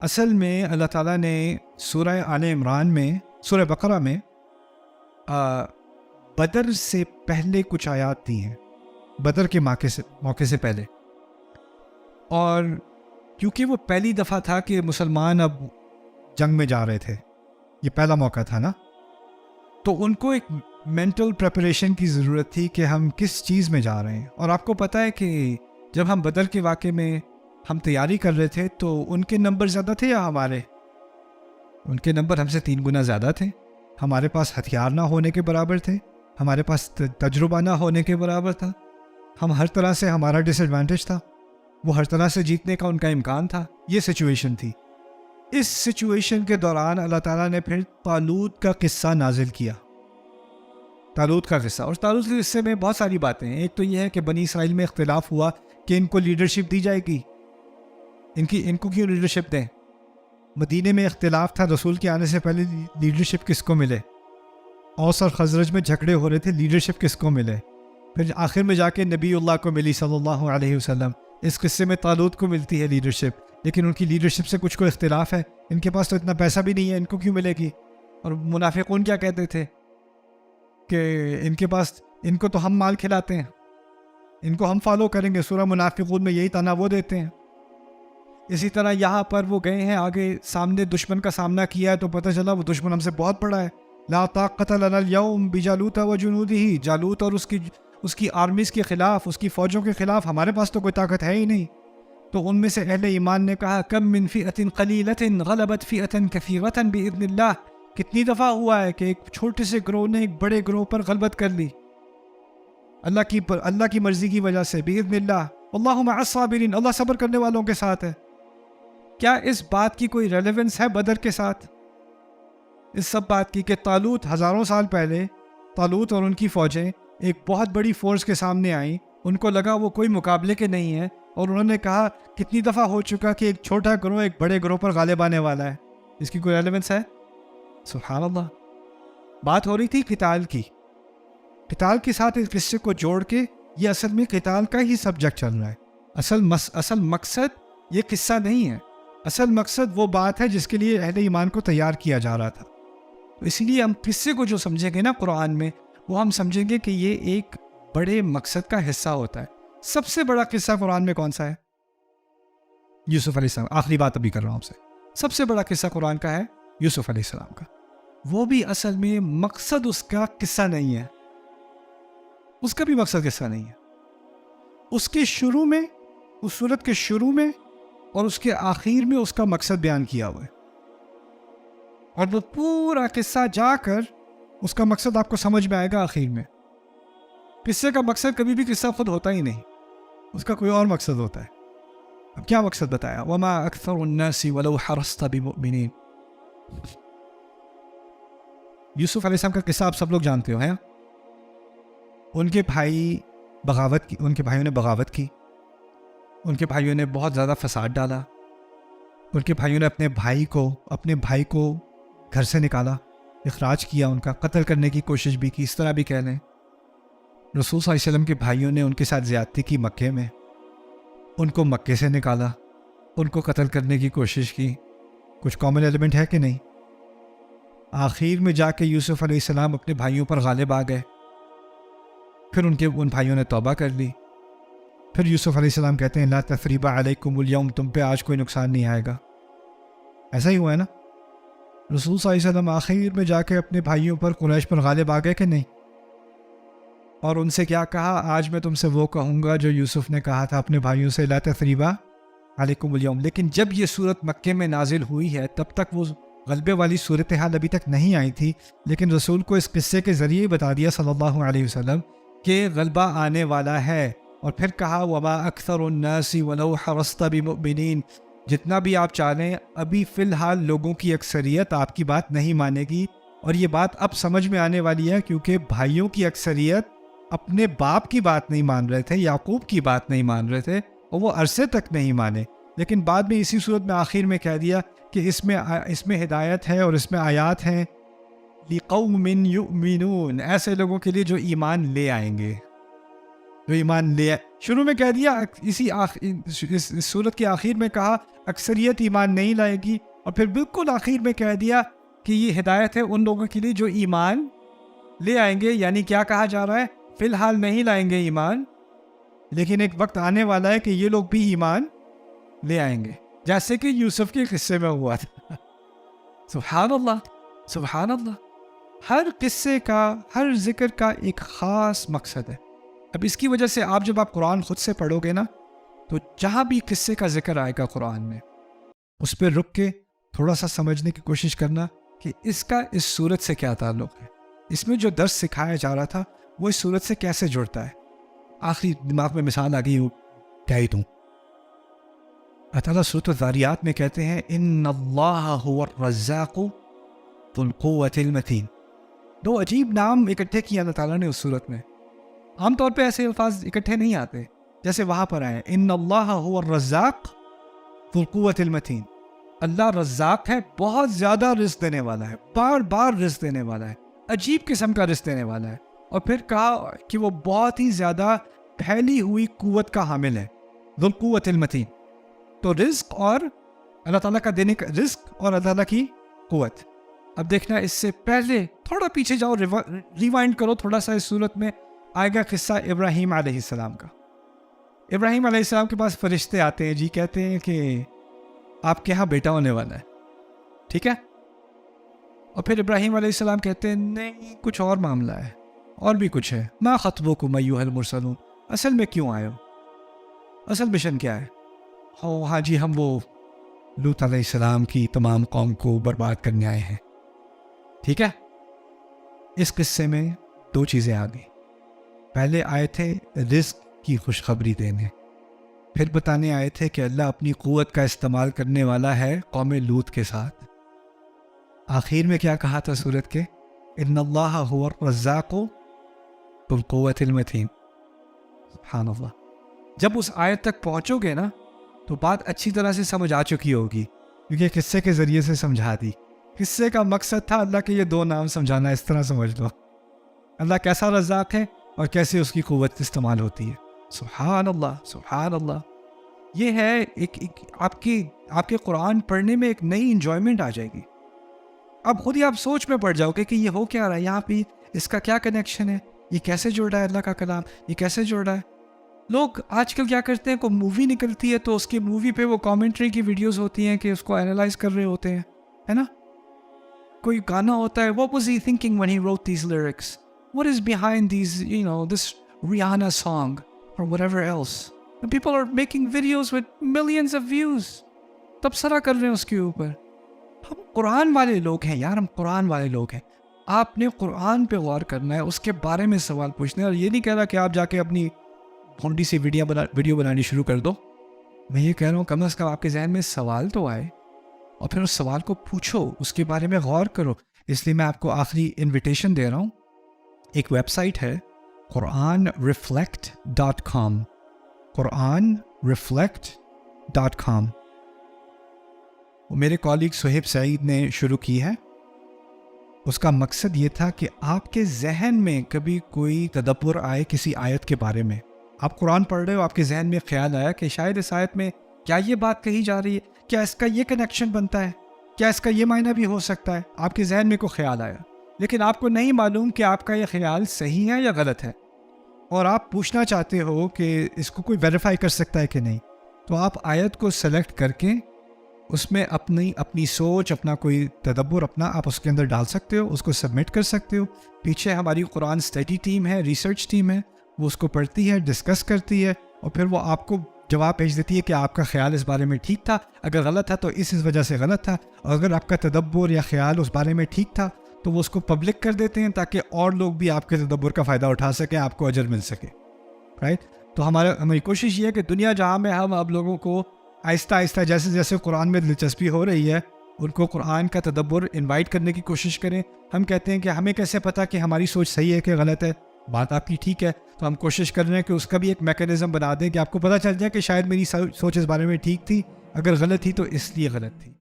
اصل میں اللہ تعالیٰ نے سورہ آل عمران میں، سورہ بقرہ میں بدر سے پہلے کچھ آیات دی ہیں، بدر کے موقع سے پہلے. اور کیونکہ وہ پہلی دفعہ تھا کہ مسلمان اب جنگ میں جا رہے تھے، یہ پہلا موقع تھا نا، تو ان کو ایک مینٹل پریپریشن کی ضرورت تھی کہ ہم کس چیز میں جا رہے ہیں. اور آپ کو پتہ ہے کہ جب ہم بدر کے واقعے میں ہم تیاری کر رہے تھے تو ان کے نمبر زیادہ تھے یا ہمارے؟ ان کے نمبر ہم سے 3 گنا زیادہ تھے. ہمارے پاس ہتھیار نہ ہونے کے برابر تھے، ہمارے پاس تجربہ نہ ہونے کے برابر تھا، ہم ہر طرح سے ہمارا ڈس ایڈوانٹیج تھا، وہ ہر طرح سے جیتنے کا ان کا امکان تھا. یہ سچویشن تھی. اس سچویشن کے دوران اللہ تعالیٰ نے پھر طالوت کا قصہ نازل کیا. طالوت کا قصہ، اور طالوت کے قصے میں بہت ساری باتیں ہیں. ایک تو یہ ہے کہ بنی اسرائیل میں اختلاف ہوا کہ ان کو لیڈرشپ دی جائے گی، ان کو کیوں لیڈرشپ دیں. مدینے میں اختلاف تھا، رسول کے آنے سے پہلے لیڈرشپ کس کو ملے. اوس اور خزرج میں جھگڑے ہو رہے تھے، لیڈرشپ کس کو ملے. پھر آخر میں جا کے نبی اللہ کو ملی صلی اللہ علیہ وسلم. اس قصے میں طالوت کو ملتی ہے لیڈرشپ، لیکن ان کی لیڈرشپ سے کچھ کو اختلاف ہے. ان کے پاس تو اتنا پیسہ بھی نہیں ہے، ان کو کیوں ملے گی. اور منافقون کیا کہتے تھے کہ ان کو تو ہم مال کھلاتے ہیں، ان کو ہم فالو کریں گے. سورہ منافقون میں یہی طعنہ وہ دیتے ہیں. اسی طرح یہاں پر وہ گئے ہیں آگے، سامنے دشمن کا سامنا کیا ہے تو پتہ چلا وہ دشمن ہم سے بہت بڑا ہے. لا طاقت لنا اليوم بجالوت وجنوده، جالوت اور اس کی آرمیز کے خلاف، اس کی فوجوں کے خلاف ہمارے پاس تو کوئی طاقت ہے ہی نہیں. تو ان میں سے اہل ایمان نے کہا کم من فئۃ قلیلۃ غلبت فئۃ کثیرۃ باذن اللہ. کتنی دفعہ ہوا ہے کہ ایک چھوٹے سے گروہ نے ایک بڑے گروہ پر غلبت کر لی اللہ کی مرضی کی وجہ سے. باذن اللہ، واللہ مع الصابرین، اللہ صبر کرنے والوں کے ساتھ ہے. کیا اس بات کی کوئی ریلیونس ہے بدر کے ساتھ؟ اس سب بات کی کہ طالوت ہزاروں سال پہلے، طالوت اور ان کی فوجیں ایک بہت بڑی فورس کے سامنے آئیں، ان کو لگا وہ کوئی مقابلے کے نہیں ہے، اور انہوں نے کہا کتنی دفعہ ہو چکا کہ ایک چھوٹا گروہ ایک بڑے گروہ پر غالب آنے والا ہے. اس کی کوئی ریلیونس ہے؟ سبحان اللہ. بات ہو رہی تھی قتال کی. قتال کے ساتھ اس قصے کو جوڑ کے یہ اصل میں قتال کا ہی سبجیکٹ چل رہا ہے. اصل مقصد یہ قصہ نہیں ہے. اصل مقصد وہ بات ہے جس کے لیے اہل ایمان کو تیار کیا جا رہا تھا. اسی لیے ہم قصے کو جو سمجھیں گے نا قرآن میں، وہ ہم سمجھیں گے کہ یہ ایک بڑے مقصد کا حصہ ہوتا ہے. سب سے بڑا قصہ قرآن میں کون سا ہے؟ یوسف علیہ السلام. آخری بات ابھی کر رہا ہوں آپ سے. سب سے بڑا قصہ قرآن کا ہے یوسف علیہ السلام کا. وہ بھی اصل میں مقصد اس کا قصہ نہیں ہے، اس کا بھی مقصد قصہ نہیں ہے. اس کے شروع میں، اس سورت کے شروع میں اور اس کے آخر میں اس کا مقصد بیان کیا ہوا ہے، اور وہ پورا قصہ جا کر اس کا مقصد آپ کو سمجھ میں آئے گا آخر میں. قصے کا مقصد کبھی بھی قصہ خود ہوتا ہی نہیں، اس کا کوئی اور مقصد ہوتا ہے. اب کیا مقصد بتایا؟ وما اکثر الناس ولو حرصت بمؤمنین. یوسف علیہ السلام کا قصہ آپ سب لوگ جانتے ہو، ہیں؟ ان کے بھائیوں نے بغاوت کی، ان کے بھائیوں نے بہت زیادہ فساد ڈالا، ان کے بھائیوں نے اپنے بھائی کو گھر سے نکالا، اخراج کیا، ان کا قتل کرنے کی کوشش بھی کی. اس طرح بھی کہہ لیں رسول صلی اللہ علیہ وسلم کے بھائیوں نے ان کے ساتھ زیادتی کی مکے میں، ان کو مکے سے نکالا، ان کو قتل کرنے کی کوشش کی. کچھ کامن ایلیمنٹ ہے کہ نہیں؟ آخر میں جا کے یوسف علیہ السلام اپنے بھائیوں پر غالب آ گئے. پھر ان بھائیوں نے توبہ کر لی. پھر یوسف علیہ السلام کہتے ہیں لا تثریب علیکم اليوم، تم پہ آج کوئی نقصان نہیں آئے گا. ایسا ہی ہوا ہے نا؟ رسول صلی اللہ علیہ وسلم آخر میں جا کے اپنے بھائیوں پر، قریش پر غالب آ گئے کہ نہیں؟ اور ان سے کیا کہا؟ آج میں تم سے وہ کہوں گا جو یوسف نے کہا تھا اپنے بھائیوں سے، لا تثریب علیکم اليوم. لیکن جب یہ صورت مکے میں نازل ہوئی ہے تب تک وہ غلبے والی صورتحال ابھی تک نہیں آئی تھی، لیکن رسول کو اس قصے کے ذریعے بتا دیا صلی اللہ علیہ وسلم کہ غلبہ آنے والا ہے. اور پھر کہا وما اکثر الناس ولو حرصت بمؤمنین. جتنا بھی آپ چاہیں، ابھی فی الحال لوگوں کی اکثریت آپ کی بات نہیں مانے گی. اور یہ بات اب سمجھ میں آنے والی ہے، کیونکہ بھائیوں کی اکثریت اپنے باپ کی بات نہیں مان رہے تھے، یعقوب کی بات نہیں مان رہے تھے، اور وہ عرصے تک نہیں مانے. لیکن بعد میں اسی صورت میں آخر میں کہہ دیا کہ اس میں ہدایت ہے اور اس میں آیات ہیں لقوم یؤمنون، ایسے لوگوں کے لیے جو ایمان لے آئیں گے، جو ایمان لے. شروع میں کہہ دیا، اس صورت کے آخر میں کہا اکثریت ایمان نہیں لائے گی، اور پھر بالکل آخر میں کہہ دیا کہ یہ ہدایت ہے ان لوگوں کے لیے جو ایمان لے آئیں گے. یعنی کیا کہا جا رہا ہے؟ فی الحال نہیں لائیں گے ایمان، لیکن ایک وقت آنے والا ہے کہ یہ لوگ بھی ایمان لے آئیں گے، جیسے کہ یوسف کے قصے میں ہوا تھا. سبحان اللہ، سبحان اللہ. ہر قصے کا، ہر ذکر کا ایک خاص مقصد ہے. اب اس کی وجہ سے جب آپ قرآن خود سے پڑھو گے نا، تو جہاں بھی قصے کا ذکر آئے گا قرآن میں، اس پہ رک کے تھوڑا سا سمجھنے کی کوشش کرنا کہ اس کا اس صورت سے کیا تعلق ہے. اس میں جو درس سکھایا جا رہا تھا وہ اس صورت سے کیسے جڑتا ہے. آخری دماغ میں مثال آ گئی، کہہ ہی دوں. اللہ تعالیٰ سورۃ الذاریات میں کہتے ہیں ان اللہ هو الرزاق ذو القوۃ المتین. دو عجیب نام اکٹھے کیا اللہ تعالیٰ نے اس صورت میں. عام طور پہ ایسے الفاظ اکٹھے نہیں آتے جیسے وہاں پر آئے. ان اللہ هو الرزاق ذو القوۃ المتین. اللہ رزاق ہے، بہت زیادہ رزق دینے والا ہے، بار بار رزق دینے والا ہے، عجیب قسم کا رزق دینے والا ہے. اور پھر کہا کہ وہ بہت ہی زیادہ پھیلی ہوئی قوت کا حامل ہے، ذو القوۃ المتین. تو رزق اور اللہ تعالیٰ کا دینے کا رزق اور اللہ تعالیٰ کی قوت. اب دیکھنا اس سے پہلے تھوڑا پیچھے جاؤ، ریوائنڈ کرو تھوڑا سا. اس صورت میں آئے گا قصہ ابراہیم علیہ السلام کا. ابراہیم علیہ السلام کے پاس فرشتے آتے ہیں، جی کہتے ہیں کہ آپ کے ہاں بیٹا ہونے والا ہے، ٹھیک ہے. اور پھر ابراہیم علیہ السلام کہتے ہیں نہیں، کچھ اور معاملہ ہے، اور بھی کچھ ہے. ما خطبکم ایھا المرسلون، اصل میں کیوں آئے ہو، اصل مشن کیا ہے؟ ہاں جی، ہم وہ لوط علیہ السلام کی تمام قوم کو برباد کرنے آئے ہیں. ٹھیک ہے. اس قصے میں دو چیزیں آ گئیں. پہلے آئے تھے رزق کی خوشخبری دینے، پھر بتانے آئے تھے کہ اللہ اپنی قوت کا استعمال کرنے والا ہے قوم لوط کے ساتھ. آخر میں کیا کہا تھا سورت کے؟ ان اللہ هو الرزاق ذو القوۃ المتین. سبحان اللہ. جب اس آیت تک پہنچو گے نا تو بات اچھی طرح سے سمجھ آ چکی ہوگی، کیونکہ قصے کے ذریعے سے سمجھا دی. قصے کا مقصد تھا اللہ کے یہ دو نام سمجھانا. اس طرح سمجھ لو اللہ کیسا رزاق ہے اور کیسے اس کی قوت استعمال ہوتی ہے. سبحان اللہ، سبحان اللہ. یہ ہے ایک آپ کے قرآن پڑھنے میں ایک نئی انجوائمنٹ آ جائے گی. اب خود ہی آپ سوچ میں پڑ جاؤ گے کہ یہ ہو کیا رہا ہے یہاں پہ، اس کا کیا کنیکشن ہے، یہ کیسے جڑ رہا ہے اللہ کا کلام، یہ کیسے جڑ رہا ہے. لوگ آج کل کیا کرتے ہیں، کوئی مووی نکلتی ہے تو اس کی مووی پہ وہ کامنٹری کی ویڈیوز ہوتی ہیں کہ اس کو اینالائز کر رہے ہوتے ہیں، ہے نا. کوئی گانا ہوتا ہے، what was he thinking when he wrote these lyrics, what is behind these, this Rihanna song or whatever else, and people are making videos with millions of views. تبصرہ کر رہے ہیں اس کے اوپر. ہم قرآن والے لوگ ہیں یار، ہم قرآن والے لوگ ہیں. آپ نے قرآن پہ غور کرنا ہے، اس کے بارے میں سوال پوچھنا ہے. اور یہ نہیں کہہ رہا کہ آپ جا کے اپنی بھونڈی سے ویڈیو بنانی شروع کر دو. میں یہ کہہ رہا ہوں کم از کم آپ کے ذہن میں سوال تو آئے، اور پھر اس سوال کو پوچھو، اس کے بارے میں غور کرو. اس لیے میں آپ کو آخری انویٹیشن دے رہا ہوں. ایک ویب سائٹ ہے quranreflect.com، quranreflect.com. وہ میرے کالیگ صہیب سعید نے شروع کی ہے. اس کا مقصد یہ تھا کہ آپ کے ذہن میں کبھی کوئی تدبر آئے کسی آیت کے بارے میں. آپ قرآن پڑھ رہے ہو، آپ کے ذہن میں خیال آیا کہ شاید اس آیت میں کیا یہ بات کہی جا رہی ہے، کیا اس کا یہ کنیکشن بنتا ہے، کیا اس کا یہ معنی بھی ہو سکتا ہے. آپ کے ذہن میں کوئی خیال آیا، لیکن آپ کو نہیں معلوم کہ آپ کا یہ خیال صحیح ہے یا غلط ہے، اور آپ پوچھنا چاہتے ہو کہ اس کو کوئی ویریفائی کر سکتا ہے کہ نہیں. تو آپ آیت کو سلیکٹ کر کے اس میں اپنی سوچ، اپنا کوئی تدبر آپ اس کے اندر ڈال سکتے ہو، اس کو سبمٹ کر سکتے ہو. پیچھے ہماری قرآن اسٹڈی ٹیم ہے، ریسرچ ٹیم ہے، وہ اس کو پڑھتی ہے، ڈسکس کرتی ہے، اور پھر وہ آپ کو جواب بھیج دیتی ہے کہ آپ کا خیال اس بارے میں ٹھیک تھا، اگر غلط تھا تو اس وجہ سے غلط تھا، اور اگر آپ کا تدبر یا خیال اس بارے میں ٹھیک تھا تو وہ اس کو پبلک کر دیتے ہیں تاکہ اور لوگ بھی آپ کے تدبر کا فائدہ اٹھا سکیں، آپ کو اجر مل سکے. رائٹ. تو ہماری کوشش یہ ہے کہ دنیا جہاں میں ہم اب لوگوں کو آہستہ آہستہ جیسے جیسے قرآن میں دلچسپی ہو رہی ہے، ان کو قرآن کا تدبر انوائٹ کرنے کی کوشش کریں. ہم کہتے ہیں کہ ہمیں کیسے پتہ کہ ہماری سوچ صحیح ہے کہ غلط ہے. بات آپ کی ٹھیک ہے، تو ہم کوشش کر رہے ہیں کہ اس کا بھی ایک میکینزم بنا دیں کہ آپ کو پتہ چل جائے کہ شاید میری سوچ اس بارے میں ٹھیک تھی، اگر غلط تھی تو اس لیے غلط تھی.